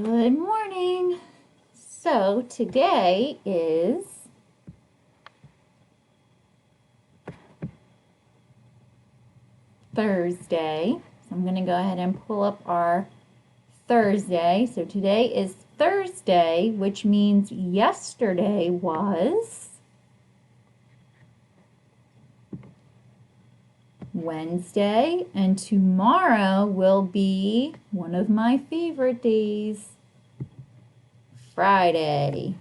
Good morning. So today is Thursday. So I'm going to go ahead and pull up our Thursday. So today is Thursday, which means yesterday was Wednesday, and tomorrow will be one of my favorite days, Friday.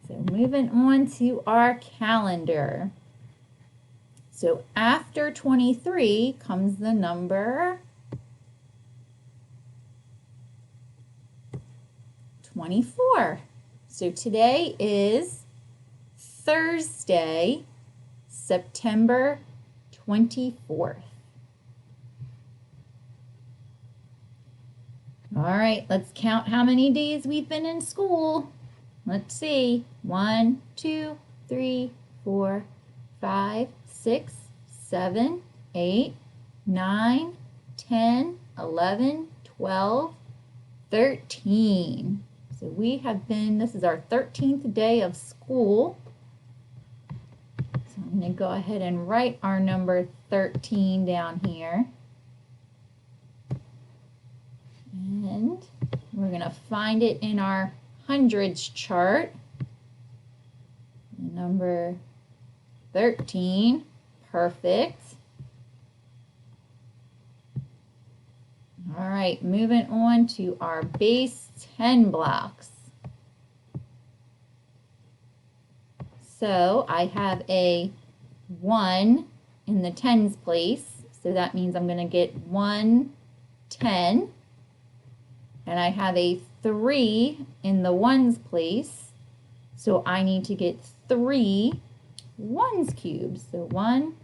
So moving on to our calendar. So after 23 comes the number 24. So today is Thursday, September 24th. All right, let's count how many days we've been in school. Let's see. 1, 2, 3, 4, 5, 6, 7, 8, 9, 10, 11, 12, 13. So we have been, this is our 13th day of school. So I'm going to go ahead and write our number 13 down here. And we're going to find it in our hundreds chart. Number 13. Perfect. All right, moving on to our base 10 blocks. So I have a 1 in the tens place, so that means I'm going to get 1 10. And I have a 3 in the ones place, so I need to get 3 ones cubes. So 1,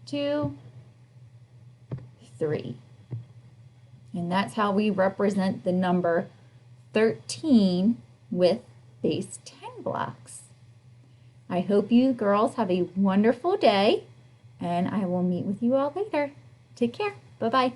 2, 3. And that's how we represent the number 13 with base 10 blocks. I hope you girls have a wonderful day, and I will meet with you all later. Take care. Bye-bye.